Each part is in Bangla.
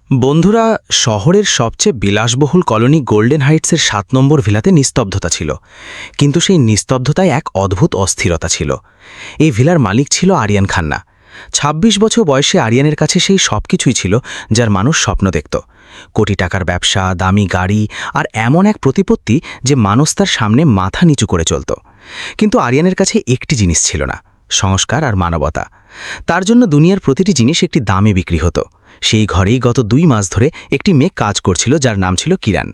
বন্ধুরা, শহরের সবচেয়ে বিলাসবহুল কলোনি গোল্ডেন হাইটসের ৭ নম্বর ভিলাতে নিস্তব্ধতা ছিল। কিন্তু সেই নিস্তব্ধতায় এক অদ্ভুত অস্থিরতা ছিল। এই ভিলার মালিক ছিল আরিয়ান খান্না। ২৬ বছর বয়সে আরিয়ানের কাছে সেই সব কিছুই ছিল যার মানুষ স্বপ্ন দেখত। কোটি টাকার ব্যবসা, দামি গাড়ি আর এমন এক প্রতিপত্তি যে মানুষ তার সামনে মাথা নিচু করে চলত। কিন্তু আরিয়ানের কাছে একটি জিনিস ছিল না, সংস্কার আর মানবতা। তার জন্য দুনিয়ার প্রতিটি জিনিস একটি দামে বিক্রি হতো। সেই ঘরেই গত ২ মাস ধরে একটি মেয়ে কাজ করছিল যার নাম ছিল কিরণ।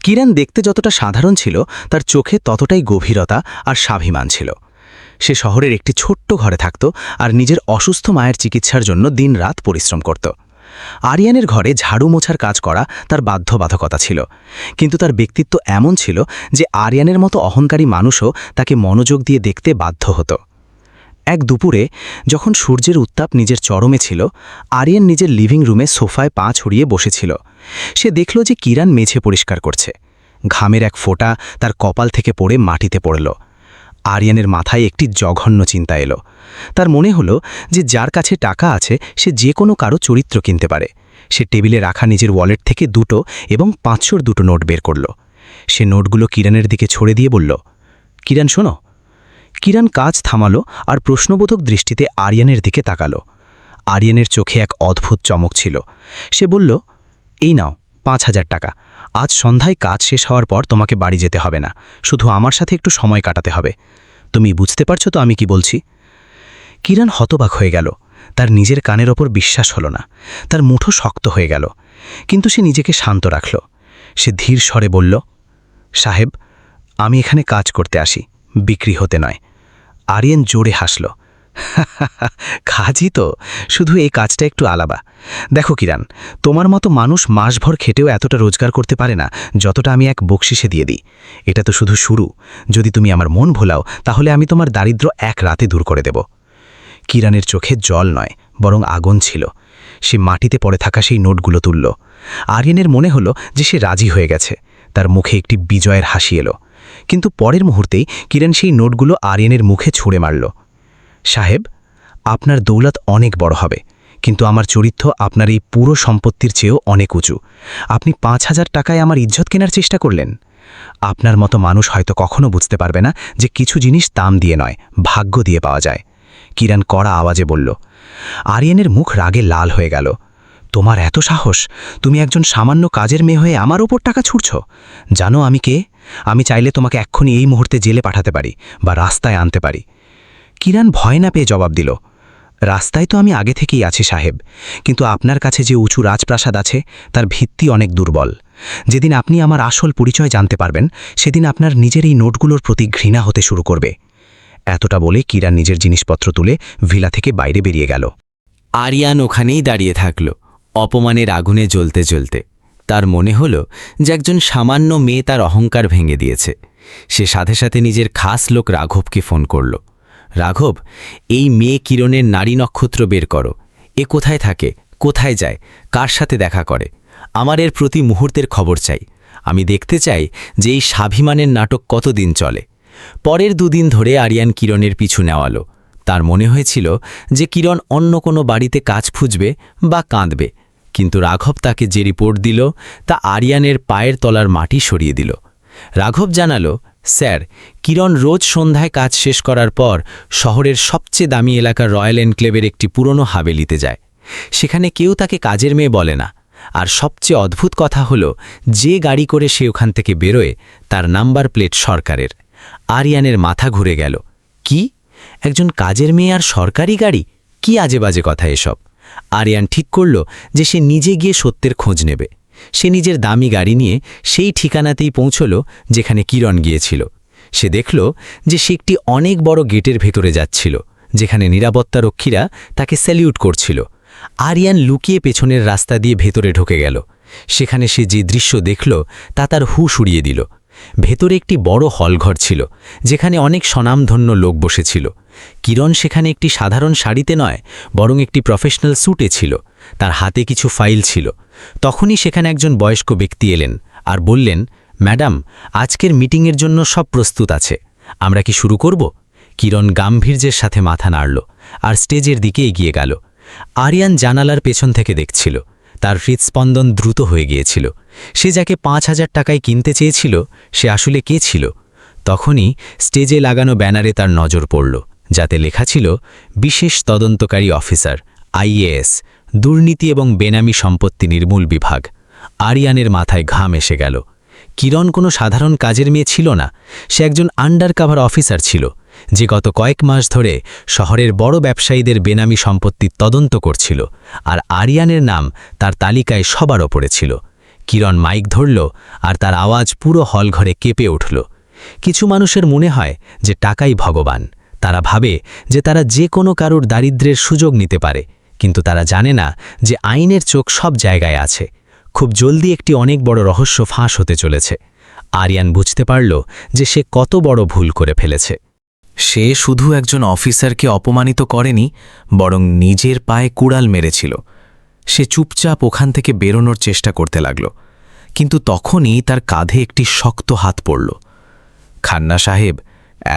কিরণ দেখতে যতটা সাধারণ ছিল, তার চোখে ততটাই গভীরতা আর স্বাভিমান ছিল। সে শহরের একটি ছোট্ট ঘরে থাকত আর নিজের অসুস্থ মায়ের চিকিৎসার জন্য দিনরাত পরিশ্রম করত। আরিয়ানের ঘরে ঝাড়ু মোছার কাজ করা তার বাধ্যবাধকতা ছিল, কিন্তু তার ব্যক্তিত্ব এমন ছিল যে আরিয়ানের মতো অহংকারী মানুষও তাকে মনোযোগ দিয়ে দেখতে বাধ্য হতো। এক দুপুরে যখন সূর্যের উত্তাপ নিজের চরমে ছিল, আরিয়ান নিজের লিভিং রুমে সোফায় পা ছড়িয়ে বসেছিল। সে দেখল যে কিরণ মেঝে পরিষ্কার করছে। ঘামের এক ফোঁটা তার কপাল থেকে পড়ে মাটিতে পড়ল। আরিয়ানের মাথায় একটি জঘন্য চিন্তা এলো। তার মনে হলো যে যার কাছে টাকা আছে সে যে কোনো কারো চরিত্র কিনতে পারে। সে টেবিলে রাখা নিজের ওয়ালেট থেকে ২টো এবং ৫০০ দুটো নোট বের করল। সে নোটগুলো কিরণের দিকে ছড়ে দিয়ে বলল, কিরণ শোনো। কিরণ কাজ থামালো আর প্রশ্নবোধক দৃষ্টিতে আরিয়ানের দিকে তাকালো। আরিয়ানের চোখে এক অদ্ভুত চমক ছিল। সে বলল, এই নাও ৫,০০০ টাকা। আজ সন্ধ্যায় কাজ শেষ হওয়ার পর তোমাকে বাড়ি যেতে হবে না, শুধু আমার সাথে একটু সময় কাটাতে হবে। তুমি বুঝতে পারছো তো আমি কি বলছি? কিরণ হতবাক হয়ে গেল। তার নিজের কানের ওপর বিশ্বাস হলো না। তার মুঠো শক্ত হয়ে গেল, কিন্তু সে নিজেকে শান্ত রাখল। সে ধীর স্বরে বলল, সাহেব, আমি এখানে কাজ করতে আসি, বিক্রি হতে নয়। আরিয়ান জোরে হাসল। কাজই তো, শুধু এই কাজটা একটু আলাদা। দেখো কিরণ, তোমার মতো মানুষ মাসভর খেটেও এতটা রোজগার করতে পারে না যতটা আমি এক বকশিসে দিয়ে দিই। এটা তো শুধু শুরু। যদি তুমি আমার মন ভোলাও তাহলে আমি তোমার দারিদ্র্য এক রাতে দূর করে দেব। কিরণের চোখে জল নয়, বরং আগুন ছিল। সে মাটিতে পড়ে থাকা সেই নোটগুলো তুলল। আরিয়ানের মনে হলো যে সে রাজি হয়ে গেছে। তার মুখে একটি বিজয়ের হাসি এলো। কিন্তু পরের মুহূর্তেই কিরণ সেই নোটগুলো আরিয়ানের মুখে ছুঁড়ে মারল। সাহেব, আপনার দৌলত অনেক বড় হবে, কিন্তু আমার চরিত্র আপনার এই পুরো সম্পত্তির চেয়েও অনেক উঁচু। আপনি ৫,০০০ টাকায় আমার ইজ্জত কেনার চেষ্টা করলেন। আপনার মতো মানুষ হয়তো কখনো বুঝতে পারবে না যে কিছু জিনিস দাম দিয়ে নয়, ভাগ্য দিয়ে পাওয়া যায়। কিরণ কড়া আওয়াজে বলল। আরিয়ানের মুখ রাগে লাল হয়ে গেল। তোমার এত সাহস? তুমি একজন সামান্য কাজের মেয়ে হয়ে আমার ওপর টাকা ছুড়ছ? জানো আমি কে? আমি চাইলে তোমাকে এক্ষুনি এই মুহূর্তে জেলে পাঠাতে পারি বা রাস্তায় আনতে পারি। কিরণ ভয় না পেয়ে জবাব দিল, রাস্তায় তো আমি আগে থেকেই আছি সাহেব, কিন্তু আপনার কাছে যে উঁচু রাজপ্রাসাদ আছে তার ভিত্তি অনেক দুর্বল। যেদিন আপনি আমার আসল পরিচয় জানতে পারবেন, সেদিন আপনার নিজের এই নোটগুলোর প্রতি ঘৃণা হতে শুরু করবে। এতটা বলে কিরণ নিজের জিনিসপত্র তুলে ভিলা থেকে বাইরে বেরিয়ে গেল। আরিয়ান ওখানেই দাঁড়িয়ে থাকল, অপমানের আগুনে জ্বলতে জ্বলতে। তার মনে হল যে একজন সামান্য মেয়ে তার অহংকার ভেঙে দিয়েছে। সে সাথে সাথে নিজের খাস লোক রাঘবকে ফোন করল। রাঘব, এই মেয়ে কিরণের নারী নক্ষত্র বের করো। এ কোথায় থাকে, কোথায় যায়, কার সাথে দেখা করে? আমার এর প্রতি মুহূর্তের খবর চাই। আমি দেখতে চাই যে এই স্বাভিমানের নাটক কতদিন চলে। পরের ২ দিন ধরে আরিয়ান কিরণের পিছু নেওয়ালো। তার মনে হয়েছিল যে কিরণ অন্য কোনো বাড়িতে কাজ খুঁজবে বা কাঁদবে, কিন্তু রাঘব তাকে যে রিপোর্ট দিল তা আরিয়ানের পায়ের তলার মাটি সরিয়ে দিল। রাঘব জানালো, স্যার, কিরণ রোজ সন্ধ্যায় কাজ শেষ করার পর শহরের সবচেয়ে দামি এলাকার রয়্যাল এনক্লেভের একটি পুরনো হাভেলিতে যায়। সেখানে কেউ তাকে কাজের মেয়ে বলে না। আর সবচেয়ে অদ্ভুত কথা হলো, যে গাড়ি করে সে ওখান থেকে বেরোয় তার নাম্বার প্লেট সরকারের। আরিয়ানের মাথা ঘুরে গেল। কি? একজন কাজের মেয়ে আর সরকারি গাড়ি? কি আজে বাজে কথা এসব! আরিয়ান ঠিক করল যে সে নিজে গিয়ে সত্যের খোঁজ নেবে। সে নিজের দামি গাড়ি নিয়ে সেই ঠিকানাতেই পৌঁছল যেখানে কিরণ গিয়েছিল। সে দেখল যে সে একটি অনেক বড় গেটের ভেতরে যাচ্ছিল, যেখানে নিরাপত্তারক্ষীরা তাকে স্যালিউট করছিল। আরিয়ান লুকিয়ে পেছনের রাস্তা দিয়ে ভেতরে ঢুকে গেল। সেখানে সে যে দৃশ্য দেখল তা তার হুঁশ উড়িয়ে দিল। ভেতরে একটি বড় হলঘর ছিল, যেখানে অনেক স্বনামধন্য লোক বসেছিল। কিরণ সেখানে একটি সাধারণ শাড়িতে নয়, বরং একটি প্রফেশনাল স্যুটে ছিল। তার হাতে কিছু ফাইল ছিল। তখনই সেখানে একজন বয়স্ক ব্যক্তি এলেন আর বললেন, ম্যাডাম, আজকের মিটিংয়ের জন্য সব প্রস্তুত আছে, আমরা কি শুরু করব? কিরণ গাম্ভীর্যের সাথে মাথা নাড়ল আর স্টেজের দিকে এগিয়ে গেল। আরিয়ান জানালার পেছন থেকে দেখছিল। তার হৃৎস্পন্দন দ্রুত হয়ে গিয়েছিল। সে যাকে ৫,০০০ টাকায় কিনতে চেয়েছিল সে আসলে কে ছিল? তখনই স্টেজে লাগানো ব্যানারে তার নজর পড়ল, যাতে লেখা ছিল বিশেষ তদন্তকারী অফিসার, আইএএস, দুর্নীতি এবং বেনামি সম্পত্তি নির্মূল বিভাগ। আরিয়ানের মাথায় ঘাম এসে গেল। কিরণ কোনো সাধারণ কাজের মেয়ে ছিল না, সে একজন আন্ডারকভার অফিসার ছিল, যে গত কয়েক মাস ধরে শহরের বড় ব্যবসায়ীদের বেনামি সম্পত্তির তদন্ত করছিল, আর আরিয়ানের নাম তার তালিকায় সবার ওপরে ছিল। কিরণ মাইক ধরল, আর তার আওয়াজ পুরো হলঘরে কেঁপে উঠল। কিছু মানুষের মনে হয় যে টাকাই ভগবান। তারা ভাবে যে তারা যে কোনো কারুর দারিদ্র্যের সুযোগ নিতে পারে, কিন্তু তারা জানে না যে আইনের চোখ সব জায়গায় আছে। খুব জলদি একটি অনেক বড় রহস্য ফাঁস হতে চলেছে। আরিয়ান বুঝতে পারল যে সে কত বড় ভুল করে ফেলেছে। সে শুধু একজন অফিসারকে অপমানিত করেনি, বরং নিজের পায়ে কুড়াল মেরেছিল। সে চুপচাপ ওখান থেকে বেরোনোর চেষ্টা করতে লাগল, কিন্তু তখনই তার কাঁধে একটি শক্ত হাত পড়ল। খান্না সাহেব,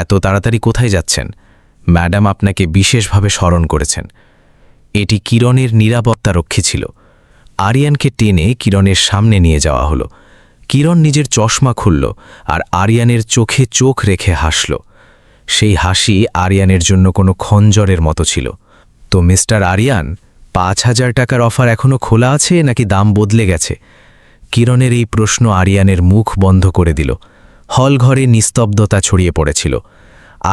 এত তাড়াতাড়ি কোথায় যাচ্ছেন? ম্যাডাম আপনাকে বিশেষভাবে স্মরণ করেছেন। এটি কিরণের নিরাপত্তারক্ষী ছিল। আরিয়ানকে টেনে কিরণের সামনে নিয়ে যাওয়া হলো। কিরণ নিজের চশমা খুলল আর আরিয়ানের চোখে চোখ রেখে হাসল। সেই হাসি আরিয়ানের জন্য কোনো খঞ্জরের মতো ছিল। তো মিস্টার আরিয়ান, ৫,০০০ টাকার অফার এখনও খোলা আছে নাকি দাম বদলে গেছে? কিরণের এই প্রশ্ন আরিয়ানের মুখ বন্ধ করে দিল। হলঘরে নিস্তব্ধতা ছড়িয়ে পড়েছিল।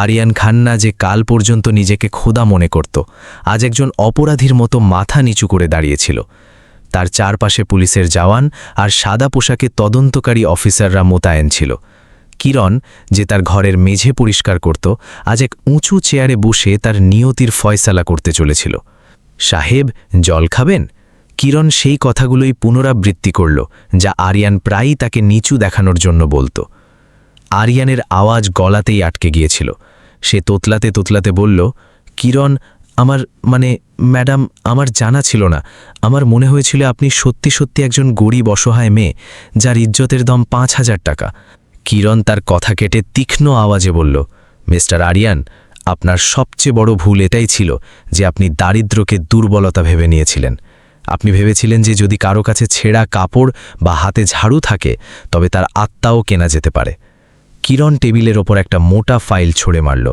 আরিয়ান খান্না, যে কাল পর্যন্ত নিজেকে খোদা মনে করত, আজ একজন অপরাধীর মতো মাথা নিচু করে দাঁড়িয়েছিল। তার চারপাশে পুলিশের জওয়ান আর সাদা পোশাকে তদন্তকারী অফিসাররা মোতায়েন ছিল। কিরণ, যে তার ঘরের মেঝে পরিষ্কার করত, আজ এক উঁচু চেয়ারে বসে তার নিয়তির ফয়সালা করতে চলেছিল। সাহেব, জল খাবেন? কিরণ সেই কথাগুলোই পুনরাবৃত্তি করল, যা আরিয়ান প্রায়ই তাকে নিচু দেখানোর জন্য বলত। আরিয়ানের আওয়াজ গলাতেই আটকে গিয়েছিল। সে তোতলাতে তোতলাতে বলল, কিরণ, ম্যাডাম, আমার জানা ছিল না। আমার মনে হয়েছিল আপনি সত্যি সত্যি একজন গরিব অসহায় মেয়ে, যার ইজ্জতের দাম ৫,০০০ টাকা। কিরণ তার কথা কেটে তীক্ষ্ণ আওয়াজে বলল, মিস্টার আরিয়ান, আপনার সবচেয়ে বড় ভুল এটাই ছিল যে আপনি দারিদ্র্যকে দুর্বলতা ভেবে নিয়েছিলেন। আপনি ভেবেছিলেন যে যদি কারো কাছে ছেঁড়া কাপড় বা হাতে ঝাড়ু থাকে, তবে তার আত্মাও কেনা যেতে পারে। কিরণ টেবিলের ওপর একটা মোটা ফাইল ছুঁড়ে মারল।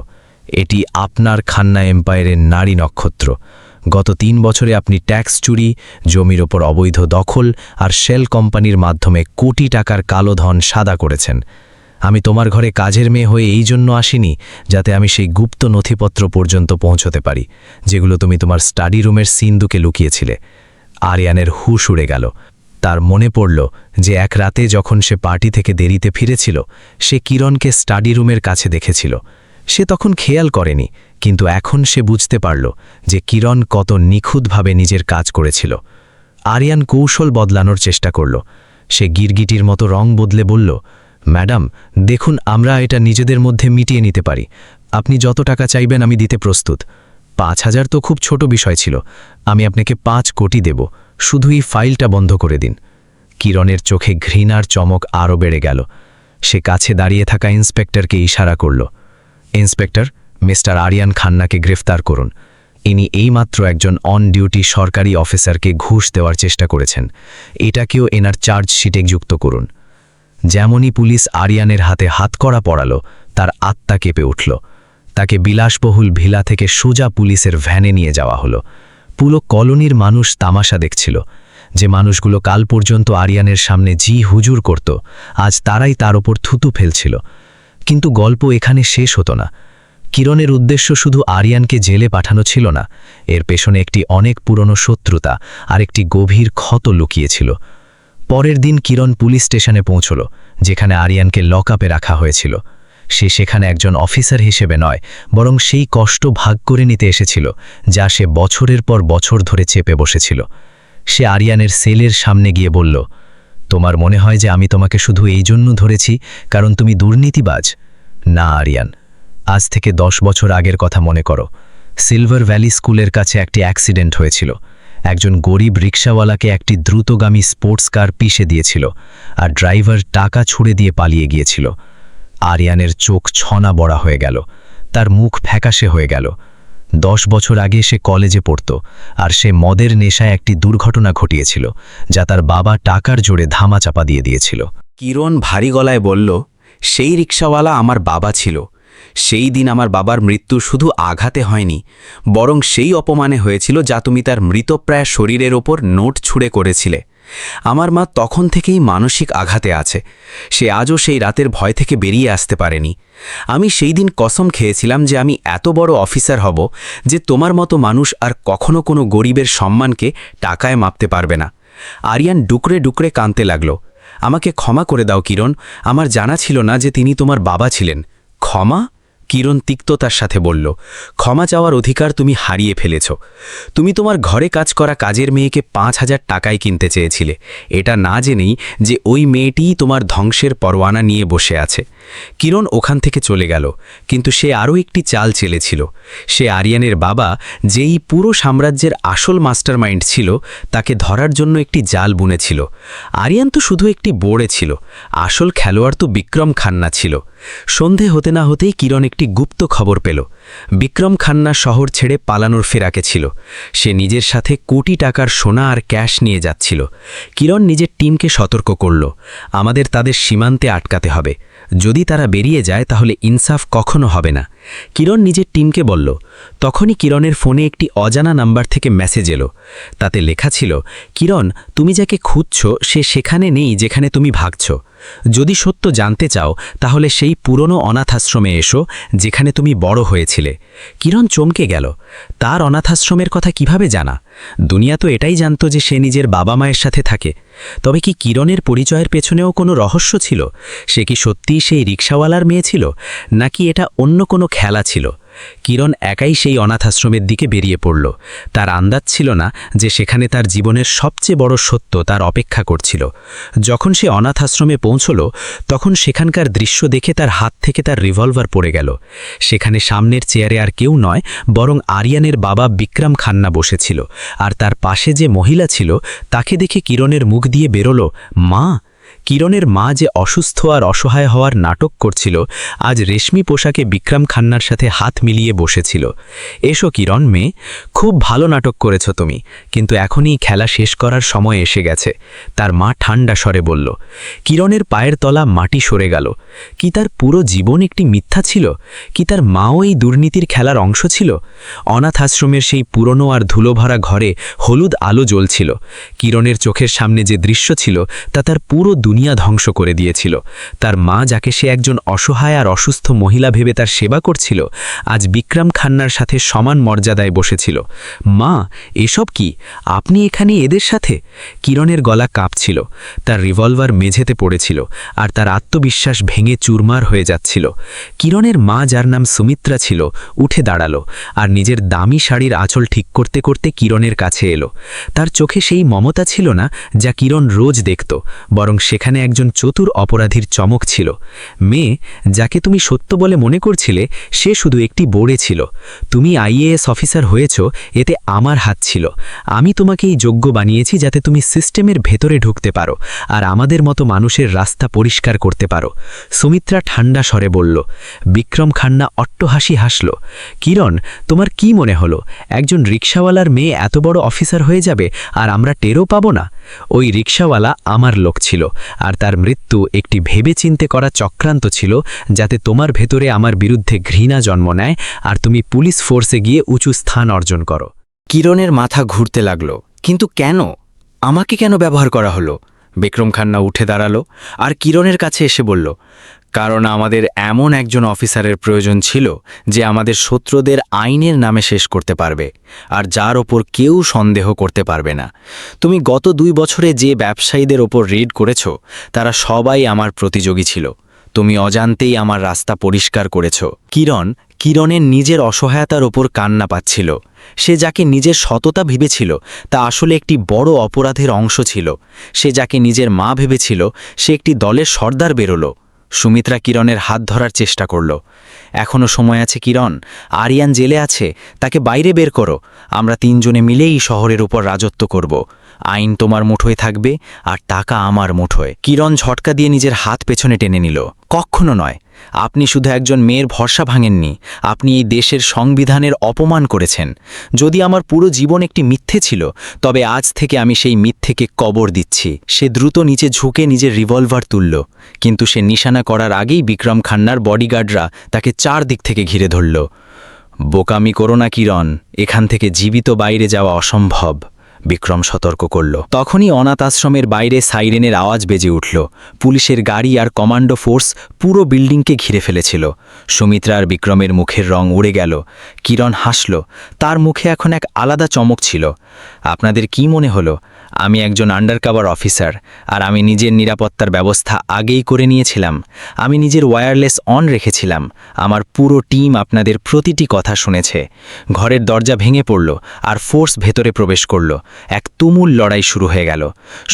এটি আপনার খান্না এম্পায়ারের নারী নক্ষত্র। গত ৩ বছরে আপনি ট্যাক্স চুরি, জমির ওপর অবৈধ দখল আর শেল কোম্পানির মাধ্যমে কোটি টাকার কালো ধন সাদা করেছেন। আমি তোমার ঘরে কাজের মেয়ে হয়ে এই জন্য আসিনি যাতে আমি সেই গুপ্ত নথিপত্র পর্যন্ত পৌঁছতে পারি, যেগুলো তুমি তোমার স্টাডি রুমের সিন্দুকে লুকিয়েছিলে। আরিয়ানের হুঁশ উড়ে গেল। তার মনে পড়ল যে এক রাতে যখন সে পার্টি থেকে দেরিতে ফিরেছিল, সে কিরণকে স্টাডি রুমের কাছে দেখেছিল। সে তখন খেয়াল করেনি, কিন্তু এখন সে বুঝতে পারল যে কিরণ কত নিখুঁতভাবে নিজের কাজ করেছিল। আরিয়ান কৌশল বদলানোর চেষ্টা করল। সে গিরগিটির মতো রং বদলে বলল, ম্যাডাম, দেখুন, আমরা এটা নিজেদের মধ্যে মিটিয়ে নিতে পারি। আপনি যত টাকা চাইবেন আমি দিতে প্রস্তুত। ৫,০০০ তো খুব ছোট বিষয় ছিল। আমি আপনাকে ৫ কোটি দেব, শুধু এই ফাইলটা বন্ধ করে দিন। কিরণের চোখে ঘৃণার চমক আরও বেড়ে গেল। সে কাছে দাঁড়িয়ে থাকা ইন্সপেক্টরকে ইশারা করল, ইন্সপেক্টর, মিস্টার আরিয়ান খান্নাকে গ্রেফতার করুন। ইনি এইমাত্র একজন অন ডিউটি সরকারি অফিসারকে ঘুষ দেওয়ার চেষ্টা করেছেন। এটাকেও এনার চার্জশিটে যুক্ত করুন। যেমনই পুলিশ আরিয়ানের হাতে হাতকড়া পড়াল, তার আত্মা কেঁপে উঠল। তাকে বিলাসবহুল ভিলা থেকে সোজা পুলিশের ভ্যানে নিয়ে যাওয়া হলো। পুরো কলোনির মানুষ তামাশা দেখছিল। যে মানুষগুলো কাল পর্যন্ত আরিয়ানের সামনে জি হুজুর করত, আজ তারাই তার ওপর থুতু ফেলছিল। কিন্তু গল্প এখানে শেষ হতো না। কিরণের উদ্দেশ্য শুধু আরিয়ানকে জেলে পাঠানো ছিল না, এর পেছনে একটি অনেক পুরনো শত্রুতা আর একটি গভীর ক্ষত লুকিয়েছিল। পরের দিন কিরণ পুলিশ স্টেশনে পৌঁছল, যেখানে আরিয়ানকে লকআপে রাখা হয়েছিল। সে সেখানে একজন অফিসার হিসেবে নয়, বরং সেই কষ্ট ভাগ করে নিতে এসেছিল যা সে বছরের পর বছর ধরে চেপে বসেছিল। সে আরিয়ানের সেলের সামনে গিয়ে বলল, তোমার মনে হয় যে আমি তোমাকে শুধু এই জন্য ধরেছি কারণ তুমি দুর্নীতিবাজ? না আরিয়ান, আজ থেকে 10 বছর আগের কথা মনে করো। সিলভার ভ্যালি স্কুলের কাছে একটি অ্যাক্সিডেন্ট হয়েছিল। একজন গরিব রিকশাওয়ালাকে একটি দ্রুতগামী স্পোর্টস কার পিষে দিয়েছিল, আর ড্রাইভার টাকা ছুঁড়ে দিয়ে পালিয়ে গিয়েছিল। আরিয়ানের চোখ ছনা বড়া হয়ে গেল, তার মুখ ফ্যাকাশে হয়ে গেল। 10 বছর আগে সে কলেজে পড়ত আর সে মদের নেশায় একটি দুর্ঘটনা ঘটিয়েছিল যা তার বাবা টাকার জোরে ধামাচাপা দিয়ে দিয়েছিল। কিরণ ভারী গলায় বলল, সেই রিকশাওয়ালা আমার বাবা ছিল। সেই দিন আমার বাবার মৃত্যু শুধু আঘাতে হয়নি, বরং সেই অপমানে হয়েছিল যা তুমি তার মৃতপ্রায় শরীরের ওপর নোট ছুঁড়ে করেছিলে। আমার মা তখন থেকেই মানসিক আঘাতে আছে। সে আজও সেই রাতের ভয় থেকে বেরিয়ে আসতে পারেনি। আমি সেই দিন কসম খেয়েছিলাম যে আমি এত বড় অফিসার হব যে তোমার মতো মানুষ আর কখনো কোনো গরিবের সম্মানকে টাকায় মাপতে পারবে না। আরিয়ান ডুকরে ডুকরে কাঁদতে লাগল। আমাকে ক্ষমা করে দাও কিরণ, আমার জানা ছিল না যে তিনি তোমার বাবা ছিলেন। ক্ষমা? কিরণ তিক্ততার সাথে বলল, ক্ষমা চাওয়ার অধিকার তুমি হারিয়ে ফেলেছ। তুমি তোমার ঘরে কাজ করা কাজের মেয়েকে 5,000 টাকায় কিনতে চেয়েছিলে, এটা না জেনেই যে ওই মেয়েটিই তোমার ধ্বংসের পরোয়ানা নিয়ে বসে আছে। কিরণ ওখান থেকে চলে গেল, কিন্তু সে আরও একটি চাল চেলেছিল। সে আরিয়ানের বাবা, যেই পুরো সাম্রাজ্যের আসল মাস্টারমাইন্ড ছিল, তাকে ধরার জন্য একটি জাল বুনেছিল। আরিয়ান তো শুধু একটি বোড়ে ছিল, আসল খেলোয়াড় তো বিক্রম খান্না ছিল। সন্ধে হতে না হতেই কিরণ একটি গুপ্ত খবর পেল। বিক্রম খান্না শহর ছেড়ে পালানোর ফেরাকে ছিল। সে নিজের সাথে কোটি টাকার সোনা আর ক্যাশ নিয়ে যাচ্ছিল। কিরণ নিজের টিমকে সতর্ক করল, আমাদের তাদের সীমান্তে আটকাতে হবে। যদি তারা বেরিয়ে যায় তাহলে ইনসাফ কখনো হবে না। কিরণ নিজের টিমকে বলল। তখনই কিরণের ফোনে একটি অজানা নাম্বার থেকে মেসেজ এলো। তাতে লেখা ছিল, কিরণ, তুমি যাকে খুঁজছ সে সেখানে নেই যেখানে তুমি ভাগছ। যদি সত্য জানতে চাও তাহলে সেই পুরনো অনাথাশ্রমে এসো যেখানে তুমি বড় হয়েছিলে। কিরণ চমকে গেল। তার অনাথাশ্রমের কথা কিভাবে জানা? দুনিয়া তো এটাই জানত যে সে নিজের বাবা মায়ের সাথে থাকে। তবে কি কিরণের পরিচয়ের পেছনেও কোনো রহস্য ছিল? সে কি সত্যিই সেই রিকশাওয়ালার মেয়ে ছিল, নাকি এটা অন্য কোনো খেলা ছিল? কিরণ একাই সেই অনাথাশ্রমের দিকে বেরিয়ে পড়ল। তার আন্দাজ ছিল না যে সেখানে তার জীবনের সবচেয়ে বড় সত্য তার অপেক্ষা করছিল। যখন সে অনাথাশ্রমে পৌঁছল তখন সেখানকার দৃশ্য দেখে তার হাত থেকে তার রিভলভার পড়ে গেল। সেখানে সামনের চেয়ারে আর কেউ নয়, বরং আরিয়ানের বাবা বিক্রম খান্না বসেছিল, আর তার পাশে যে মহিলা ছিল তাকে দেখে কিরণের মুখ দিয়ে বেরোল, মা। কিরণের মা যে অসুস্থ আর অসহায় হওয়ার নাটক করছিল, আজ রেশমি পোশাকে বিক্রম খান্নার সাথে হাত মিলিয়ে বসেছিল। এসো কিরণ মেয়ে, খুব ভালো নাটক করেছ তুমি, কিন্তু এখনই খেলা শেষ করার সময় এসে গেছে, তার মা ঠান্ডা স্বরে বলল। কিরণের পায়ের তলা মাটি সরে গেল। কি তার পুরো জীবন একটি মিথ্যা ছিল? কি তার মাও এই দুর্নীতির খেলার অংশ ছিল? অনাথ আশ্রমের সেই পুরনো আর ধুলোভরা ঘরে হলুদ আলো জ্বলছিল। কিরণের চোখের সামনে যে দৃশ্য ছিল তা তার পুরো দুনিয়া ধ্বংস করে দিয়েছিল। তার মা, যাকে সে একজন অসহায় আর অসুস্থ মহিলা ভেবে তার সেবা করছিল, আজ বিক্রম খান্নার সাথে সমান মর্যাদায় বসেছিল। মা, এসব কি? আপনি এখানে এদের সাথে? কিরণের গলা কাঁপছিল। তার রিভলভার মেঝেতে পড়েছিল আর তার আত্মবিশ্বাস ভেঙে চুরমার হয়ে যাচ্ছিল। কিরণের মা, যার নাম সুমিত্রা ছিল, উঠে দাঁড়ালো আর নিজের দামি শাড়ির আঁচল ঠিক করতে করতে কিরণের কাছে এলো। তার চোখে সেই মমতা ছিল না যা কিরণ রোজ দেখত, বরং সেখানে একজন চতুর অপরাধীর চমক ছিল। মেয়ে, যাকে তুমি সত্য বলে মনে করছিলে সে শুধু একটি বোড়ে ছিল। তুমি আইএএস অফিসার হয়েছ, এতে আমার হাত ছিল। আমি তোমাকে এই যোগ্য বানিয়েছি যাতে তুমি সিস্টেমের ভেতরে ঢুকতে পারো আর আমাদের মতো মানুষের রাস্তা পরিষ্কার করতে পারো। সুমিত্রা ঠান্ডা স্বরে বলল। বিক্রম খান্না অট্টহাসি হাসল। কিরণ, তোমার কি মনে হলো একজন রিকশাওয়ালার মেয়ে এত বড় অফিসার হয়ে যাবে আর আমরা টেরও পাবো না? ওই রিকশাওয়ালা আমার লোক ছিল, আর তার মৃত্যু একটি ভেবেচিন্তে করা চক্রান্ত ছিল যাতে তোমার ভেতরে আমার বিরুদ্ধে ঘৃণা জন্ম নেয় আর তুমি পুলিশ ফোর্সে গিয়ে উঁচু স্থান অর্জন করো। কিরণের মাথা ঘুরতে লাগল। কিন্তু কেন? আমাকে কেন ব্যবহার করা হলো? বিক্রম খান্না উঠে দাঁড়ালো আর কিরণের কাছে এসে বলল, কারণ আমাদের এমন একজন অফিসারের প্রয়োজন ছিল যে আমাদের শত্রুদের আইনের নামে শেষ করতে পারবে আর যার ওপর কেউ সন্দেহ করতে পারবে না। তুমি গত 2 বছরে যে ব্যবসায়ীদের ওপর রেড করেছ তারা সবাই আমার প্রতিযোগী ছিল। তুমি অজান্তেই আমার রাস্তা পরিষ্কার করেছ। কিরণের নিজের অসহায়তার ওপর কান্না পাচ্ছিল। সে যাকে নিজের সততা ভেবেছিল তা আসলে একটি বড় অপরাধের অংশ ছিল। সে যাকে নিজের মা ভেবেছিল সে একটি দলের সর্দার বেরোলো। সুমিত্রা কিরণের হাত ধরার চেষ্টা করল। এখনও সময় আছে কিরণ, আরিয়ান জেলে আছে, তাকে বাইরে বের করো। আমরা 3 জনে মিলেই শহরের উপর রাজত্ব করব। আইন তোমার মুঠোয় থাকবে আর টাকা আমার মুঠোয়। কিরণ ঝটকা দিয়ে নিজের হাত পেছনে টেনে নিল। কখনো নয়, আপনি শুধু একজন মেয়ের ভরসা ভাঙেননি, আপনি এই দেশের সংবিধানের অপমান করেছেন। যদি আমার পুরো জীবন একটি মিথ্যে ছিল, তবে আজ থেকে আমি সেই মিথ্যেকে কবর দিচ্ছি। সে দ্রুত নিচে ঝুঁকে নিজের রিভলভার তুলল, কিন্তু সে নিশানা করার আগেই বিক্রম খান্নার বডিগার্ডরা তাকে চারদিক থেকে ঘিরে ধরল। বোকামি করো না কিরণ, এখান থেকে জীবিত বাইরে যাওয়া অসম্ভব, বিক্রম সতর্ক করল। তখনই অনাথ আশ্রমের বাইরে সাইরেনের আওয়াজ বেজে উঠল। পুলিশের গাড়ি আর কমান্ডো ফোর্স পুরো বিল্ডিংকে ঘিরে ফেলেছিল। সুমিত্রা আর বিক্রমের মুখের রং উড়ে গেল। কিরণ হাসল, তার মুখে এখন এক আলাদা চমক ছিল। আপনাদের কি মনে হলো আমি একজন আন্ডারকভার অফিসার, আর আমি নিজের নিরাপত্তার ব্যবস্থা আগেই করে নিয়েছিলাম? আমি নিজের ওয়্যারলেস অন রেখেছিলাম। আমার পুরো টিম আপনাদের প্রতিটি কথা শুনেছে। ঘরের দরজা ভেঙে পড়ল আর ফোর্স ভেতরে প্রবেশ করল। এক তুমুল লড়াই শুরু হয়ে গেল।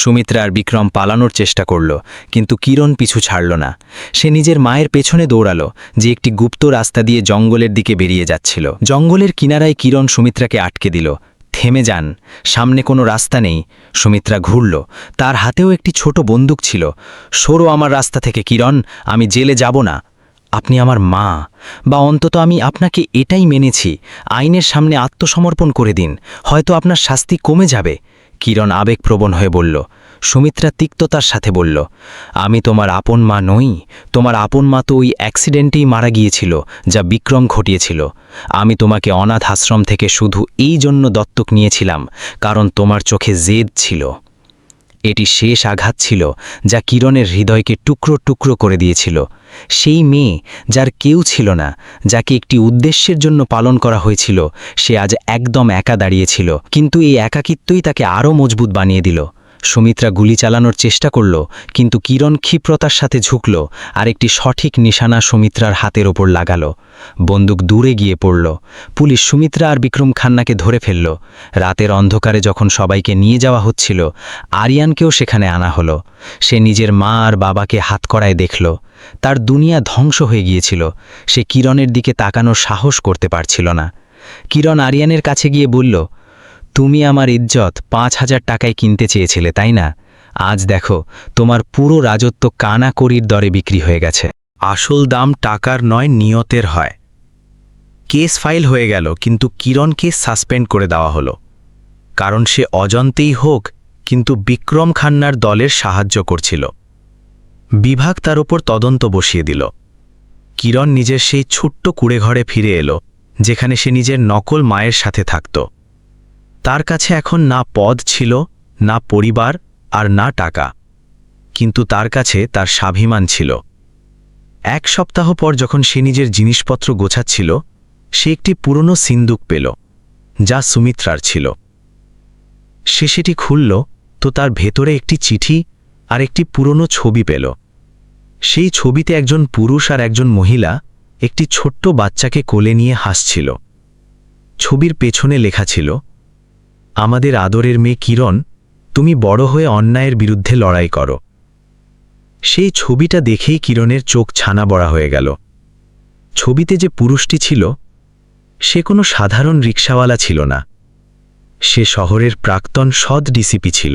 সুমিত্রা আর বিক্রম পালানোর চেষ্টা করল, কিন্তু কিরণ পিছু ছাড়ল না। সে নিজের মায়ের পেছনে দৌড়ালো, যে একটি গুপ্ত রাস্তা দিয়ে জঙ্গলের দিকে বেরিয়ে যাচ্ছিল। জঙ্গলের কিনারায় কিরণ সুমিত্রাকে আটকে দিল। থেমে যান, সামনে কোনো রাস্তা নেই। সুমিত্রা ঘুরল, তার হাতেও একটি ছোট বন্দুক ছিল। সরো আমার রাস্তা থেকে কিরণ, আমি জেলে যাব না। আপনি আমার মা, বা অন্তত আমি আপনাকে এটাই মেনেছি। আইনের সামনে আত্মসমর্পণ করে দিন, হয়তো আপনার শাস্তি কমে যাবে। কিরণ আবেগপ্রবণ হয়ে বলল। সুমিত্রা তিক্ততার সাথে বলল, আমি তোমার আপন মা নই। তোমার আপন মা তো ওই অ্যাক্সিডেন্টেই মারা গিয়েছিল, যা বিক্রম ঘটিয়েছিল। আমি তোমাকে অনাথ আশ্রম থেকে শুধু এই জন্য দত্তক নিয়েছিলাম, কারণ তোমার চোখে জেদ ছিল। এটি শেষ আঘাত ছিল, যা কিরণের হৃদয়কে টুকরো টুকরো করে দিয়েছিল। সেই মেয়ে, যার কেউ ছিল না, যাকে একটি উদ্দেশ্যের জন্য পালন করা হয়েছিল, সে আজ একদম একা দাঁড়িয়েছিল। কিন্তু এই একাকিত্বই তাকে আরও মজবুত বানিয়ে দিল। সুমিত্রা গুলি চালানোর চেষ্টা করল, কিন্তু কিরণ ক্ষিপ্রতার সাথে ঝুঁকল আর একটি সঠিক নিশানা সুমিত্রার হাতের ওপর লাগালো। বন্দুক দূরে গিয়ে পড়ল। পুলিশ সুমিত্রা আর বিক্রম খান্নাকে ধরে ফেলল। রাতের অন্ধকারে যখন সবাইকে নিয়ে যাওয়া হচ্ছিল, আরিয়ানকেও সেখানে আনা হলো। সে নিজের মা আর বাবাকে হাতকড়ায় দেখল। তার দুনিয়া ধ্বংস হয়ে গিয়েছিল। সে কিরণের দিকে তাকানোর সাহস করতে পারছিল না। কিরণ আরিয়ানের কাছে গিয়ে বলল, তুমি আমার ইজ্জত ৫,০০০ টাকায় কিনতে চেয়েছিলে, তাই না? আজ দেখো, তোমার পুরো রাজত্ব কানা কড়ির দরে বিক্রি হয়ে গেছে। আসল দাম টাকার নয়, নিয়তের হয়। কেস ফাইল হয়ে গেল, কিন্তু কিরণকে সাসপেন্ড করে দেওয়া হলো, কারণ সে অজান্তেই হোক কিন্তু বিক্রম খান্নার দলের সাহায্য করছিল। বিভাগ তার উপর তদন্ত বসিয়ে দিল। কিরণ নিজের সেই ছোট্ট কুঁড়েঘরে ফিরে এলো, যেখানে সে নিজের নকল মায়ের সাথে থাকত। তার কাছে এখন না পদ ছিল, না পরিবার, আর না টাকা, কিন্তু তার কাছে তার স্বাভিমান ছিল। ১ সপ্তাহ পর যখন সে নিজের জিনিসপত্র গোছাচ্ছিল, সে একটি পুরনো সিন্দুক পেল, যা সুমিত্রার ছিল। সে সেটি খুলল, তো তার ভেতরে একটি চিঠি আর একটি পুরনো ছবি পেল। সেই ছবিতে একজন পুরুষ আর একজন মহিলা একটি ছোট্ট বাচ্চাকে কোলে নিয়ে হাসছিল। ছবির পেছনে লেখা ছিল, আমাদের আদরের মেয়ে কিরণ, তুমি বড় হয়ে অন্যায়ের বিরুদ্ধে লড়াই করো। সেই ছবিটা দেখেই কিরণের চোখ ছানা বড়া হয়ে গেল। ছবিতে যে পুরুষটি ছিল, সে কোনো সাধারণ রিকশাওয়ালা ছিল না। সে শহরের প্রাক্তন সৎ ডিসিপি ছিল,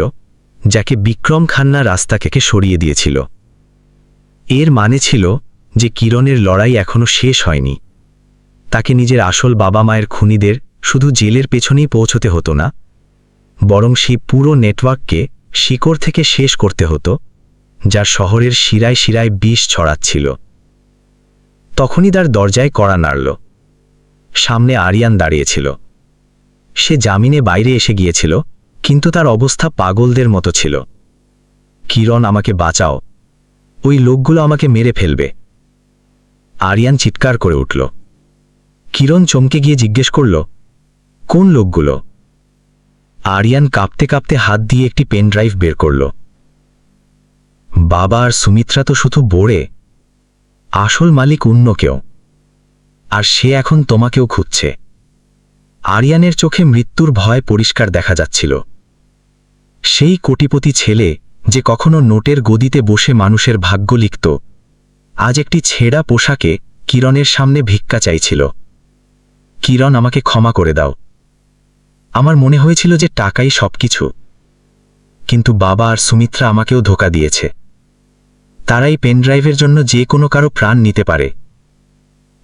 যাকে বিক্রম খান্না রাস্তা থেকে সরিয়ে দিয়েছিল। এর মানে ছিল যে কিরণের লড়াই এখনো শেষ হয়নি। তাকে নিজের আসল বাবা মায়ের খুনিদের শুধু জেলের পেছনেই পৌঁছতে হতো না, বরং সেই পুরো নেটওয়ার্ককে শিকড় থেকে শেষ করতে হতো, যার শহরের শিরায় শিরায় বিষ ছড়াচ্ছিল। তখনই তার দরজায় কড়া নাড়ল। সামনে আরিয়ান দাঁড়িয়েছিল। সে জামিনে বাইরে এসে গিয়েছিল, কিন্তু তার অবস্থা পাগলদের মতো ছিল। কিরণ, আমাকে বাঁচাও, ওই লোকগুলো আমাকে মেরে ফেলবে। আরিয়ান চিৎকার করে উঠল। কিরণ চমকে গিয়ে জিজ্ঞেস করল, কোন লোকগুলো? আরিয়ান কাঁপতে কাঁপতে হাত দিয়ে একটি পেন ড্রাইভ বের করল। বাবা আর সুমিত্রা তো শুধু বোড়ে, আসল মালিক অন্য কেউ, আর সে এখন তোমাকেও খুঁজছে। আরিয়ানের চোখে মৃত্যুর ভয় পরিষ্কার দেখা যাচ্ছিল। সেই কোটিপতি ছেলে, যে কখনো নোটের গদিতে বসে মানুষের ভাগ্য লিখত, আজ একটি ছেঁড়া পোশাকে কিরণের সামনে ভিক্ষা চাইছিল। কিরণ, আমাকে ক্ষমা করে দাও। আমার মনে হয়েছিল যে টাকাই সবকিছু, কিন্তু বাবা আর সুমিত্রা আমাকেও ধোঁকা দিয়েছে। তারাই পেনড্রাইভের জন্য যে কোনো কারো প্রাণ নিতে পারে।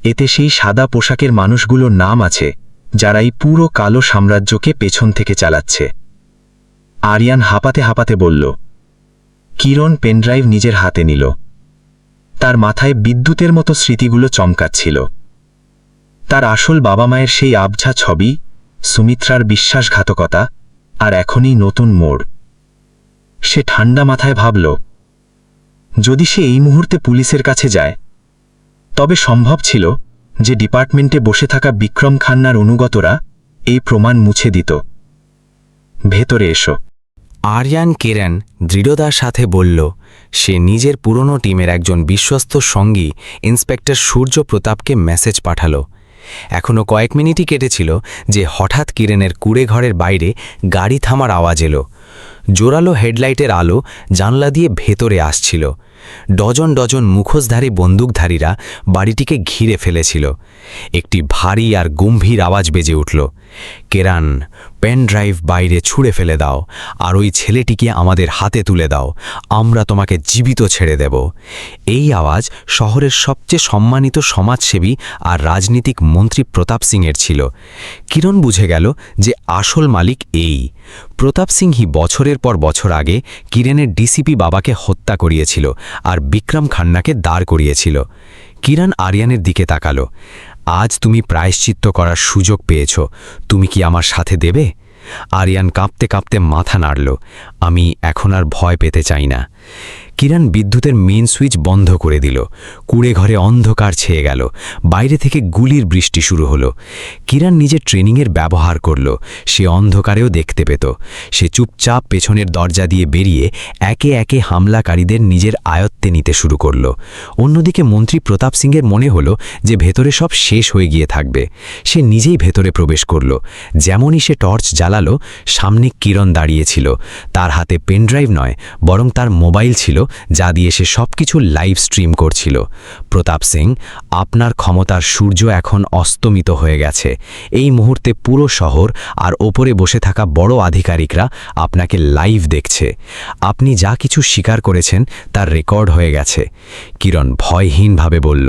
এতে সেই সাদা পোশাকের মানুষগুলোর নাম আছে, যারা এই পুরো কালো সাম্রাজ্যকে পেছন থেকে চালাচ্ছে। আরিয়ান হাঁপাতে হাঁপাতে বলল। কিরণ পেনড্রাইভ নিজের হাতে নিল। তার মাথায় বিদ্যুতের মতো স্মৃতিগুলো চমকাচ্ছিল। তার আসল বাবা মায়ের সেই আবঝা ছবি, সুমিত্রার বিশ্বাসঘাতকতা, আর এখনই নতুন মোড়। সে ঠান্ডা মাথায় ভাবল, যদি সে এই মুহূর্তে পুলিশের কাছে যায়, তবে সম্ভব ছিল যে ডিপার্টমেন্টে বসে থাকা বিক্রম খান্নার অনুগতরা এই প্রমাণ মুছে দিত। ভেতরে এসো। আরিয়ান কিরণ দৃঢ়তার সাথে বলল। সে নিজের পুরনো টিমের একজন বিশ্বস্ত সঙ্গী ইন্সপেক্টর সূর্য প্রতাপকে মেসেজ পাঠালো। এখনও কয়েক মিনিটই কেটেছিল যে হঠাৎ কিরণের কুঁড়েঘরের বাইরে গাড়ি থামার আওয়াজ এলো। জোরালো হেডলাইটের আলো জানলা দিয়ে ভেতরে আসছিল। ডজন ডজন মুখোশধারী বন্দুকধারীরা বাড়িটিকে ঘিরে ফেলেছিল। একটি ভারী আর গম্ভীর আওয়াজ বেজে উঠল। কেরান, পেন ড্রাইভ বাইরে ছুঁড়ে ফেলে দাও, আর ওই ছেলেটিকে আমাদের হাতে তুলে দাও। আমরা তোমাকে জীবিত ছেড়ে দেব। এই আওয়াজ শহরের সবচেয়ে সম্মানিত সমাজসেবী আর রাজনীতিক মন্ত্রী প্রতাপ সিংয়ের ছিল। কিরণ বুঝে গেল যে আসল মালিক এই প্রতাপ সিংই বছরের পর বছর আগে কিরণের ডিসিপি বাবাকে হত্যা করিয়েছিল আর বিক্রম খান্নাকে দাঁড় করিয়েছিল। কিরণ আরিয়ানের দিকে তাকালো। আজ তুমি প্রায়শ্চিত্ত করার সুযোগ পেয়েছ, তুমি কি আমার সাথে দেবে? আরিয়ান কাঁপতে কাঁপতে মাথা নাড়ল। আমি এখন আর ভয় পেতে চাই না। কিরণ বিদ্যুতের মেন সুইচ বন্ধ করে দিল। কুঁড়ে ঘরে অন্ধকার ছেয়ে গেল। বাইরে থেকে গুলির বৃষ্টি শুরু হলো। কিরণ নিজের ট্রেনিংয়ের ব্যবহার করল। সে অন্ধকারেও দেখতে পেত। সে চুপচাপ পেছনের দরজা দিয়ে বেরিয়ে একে একে হামলাকারীদের নিজের আয়ত্তে নিতে শুরু করল। অন্যদিকে মন্ত্রী প্রতাপ সিংয়ের মনে হলো যে ভেতরে সব শেষ হয়ে গিয়ে থাকবে। সে নিজেই ভেতরে প্রবেশ করল। যেমনই সে টর্চ জ্বালালো, সামনে কিরণ দাঁড়িয়েছিল। তার হাতে পেনড্রাইভ নয়, বরং তার মোবাইল ছিল, যা দিয়ে সে সবকিছু লাইভ স্ট্রিম করছিল। প্রতাপ সিং, আপনার ক্ষমতার সূর্য এখন অস্তমিত হয়ে গেছে। এই মুহূর্তে পুরো শহর আর ওপরে বসে থাকা বড় আধিকারিকরা আপনাকে লাইভ দেখছে। আপনি যা কিছু স্বীকার করেছেন তার রেকর্ড হয়ে গেছে। কিরণ ভয়হীনভাবে বলল।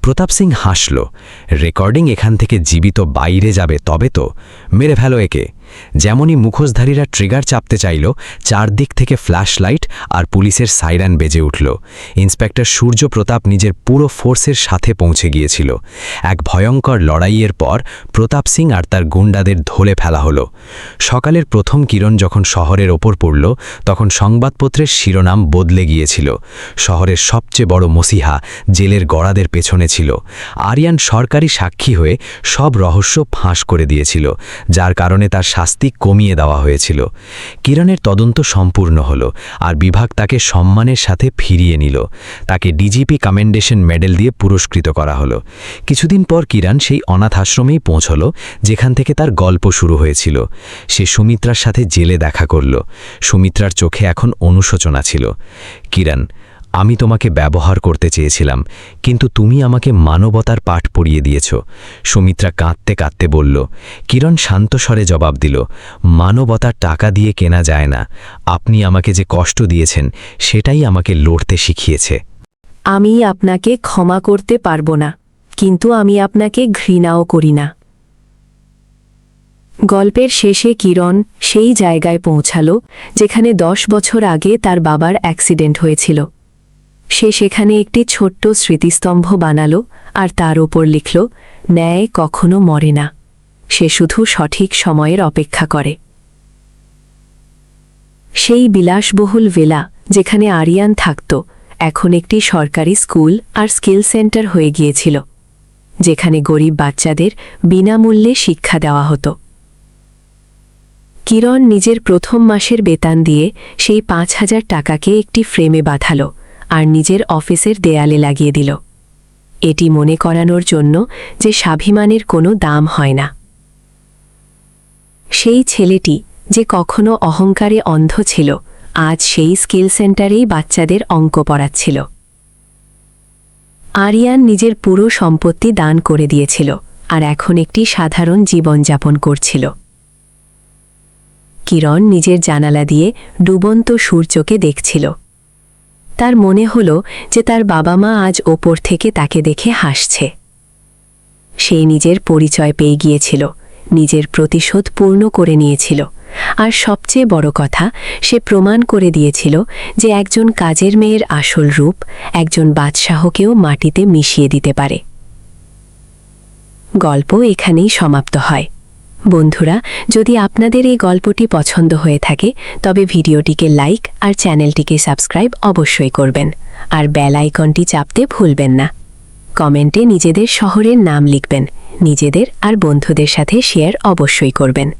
প্রতাপ সিং হাসল। রেকর্ডিং এখান থেকে জীবিত বাইরে যাবে তবে তো। মেরে ফেলো একে। যেমনই মুখোশধারীরা ট্রিগার চাপতে চাইল, চারদিক থেকে ফ্ল্যাশ লাইট আর পুলিশের সাইরেন বেজে উঠল। ইন্সপেক্টর সূর্য প্রতাপ নিজের পুরো ফোর্সের সাথে পৌঁছে গিয়েছিল। এক ভয়ঙ্কর লড়াইয়ের পর প্রতাপ সিং আর তার গুন্ডাদের ধরে ফেলা হলো। সকালের প্রথম কিরণ যখন শহরের ওপর পড়ল, তখন সংবাদপত্রের শিরোনাম বদলে গিয়েছিল। শহরের সবচেয়ে বড় মসিহা জেলের গড়াদের পেছনে ছিল। আরিয়ান সরকারি সাক্ষী হয়ে সব রহস্য ফাঁস করে দিয়েছিল, যার কারণে তার শাস্তি কমিয়ে দেওয়া হয়েছিল। কিরণের তদন্ত সম্পূর্ণ হল, আর বিভাগ তাকে সম্মানের সাথে ফিরিয়ে নিল। তাকে ডিজিপি কমেন্ডেশন মেডেল দিয়ে পুরস্কৃত করা হলো। কিছুদিন পর কিরণ সেই অনাথ আশ্রমেই পৌঁছল, যেখান থেকে তার গল্প শুরু হয়েছিল। সে সুমিত্রার সাথে জেলে দেখা করল। সুমিত্রার চোখে এখন অনুশোচনা ছিল। কিরণ, আমি তোমাকে ব্যবহার করতে চেয়েছিলাম, কিন্তু তুমি আমাকে মানবতার পাঠ পড়িয়ে দিয়েছ। সুমিত্রা কাঁদতে কাঁদতে বলল। কিরণ শান্ত স্বরে জবাব দিল, মানবতার টাকা দিয়ে কেনা যায় না। আপনি আমাকে যে কষ্ট দিয়েছেন, সেটাই আমাকে লড়তে শিখিয়েছে। আমি আপনাকে ক্ষমা করতে পারবো না, কিন্তু আমি আপনাকে ঘৃণাও করি না। গল্পের শেষে কিরণ সেই জায়গায় পৌঁছালো যেখানে 10 বছর আগে তার বাবার অ্যাক্সিডেন্ট হয়েছিল। সে সেখানে একটি ছোট্ট স্মৃতিস্তম্ভ বানালো আর তার ওপর লিখল, ন্যায় কখনো মরে না, সে শুধু সঠিক সময়ের অপেক্ষা করে। সেই বিলাসবহুল ভিলা যেখানে আরিয়ান থাকত, এখন একটি সরকারি স্কুল আর স্কিল সেন্টার হয়ে গিয়েছিল, যেখানে গরিব বাচ্চাদের বিনামূল্যে শিক্ষা দেওয়া হতো। কিরণ নিজের প্রথম মাসের বেতন দিয়ে সেই 5,000 টাকাকে একটি ফ্রেমে বাঁধালো আর নিজের অফিসের দেয়ালে লাগিয়ে দিল, এটি মনে করানোর জন্য যে স্বাভিমানের কোনো দাম হয় না। সেই ছেলেটি যে কখনো অহংকারে অন্ধ ছিল, আজ সেই স্কিল সেন্টারেই বাচ্চাদের অঙ্ক পড়াচ্ছিল। আরিয়ান নিজের পুরো সম্পত্তি দান করে দিয়েছিল আর এখন একটি সাধারণ জীবনযাপন করছিল। কিরণ নিজের জানালা দিয়ে ডুবন্ত সূর্যকে দেখছিল। তার মনে হল যে তার বাবা মা আজ ওপর থেকে তাকে দেখে হাসছে। সে নিজের পরিচয় পেয়ে গিয়েছিল, নিজের প্রতিশোধ পূর্ণ করে নিয়েছিল, আর সবচেয়ে বড় কথা, সে প্রমাণ করে দিয়েছিল যে একজন কাজের মেয়ের আসল রূপ একজন বাদশাহকেও মাটিতে মিশিয়ে দিতে পারে। গল্প এখানেই সমাপ্ত হয়। বন্ধুরা, যদি আপনাদের এই গল্পটি পছন্দ হয়ে থাকে তবে ভিডিওটিকে লাইক আর চ্যানেলটিকে সাবস্ক্রাইব অবশ্যই করবেন, আর বেল আইকনটি চাপতে ভুলবেন না। কমেন্টে নিজেদের শহরের নাম লিখবেন, নিজেদের আর বন্ধুদের সাথে শেয়ার অবশ্যই করবেন।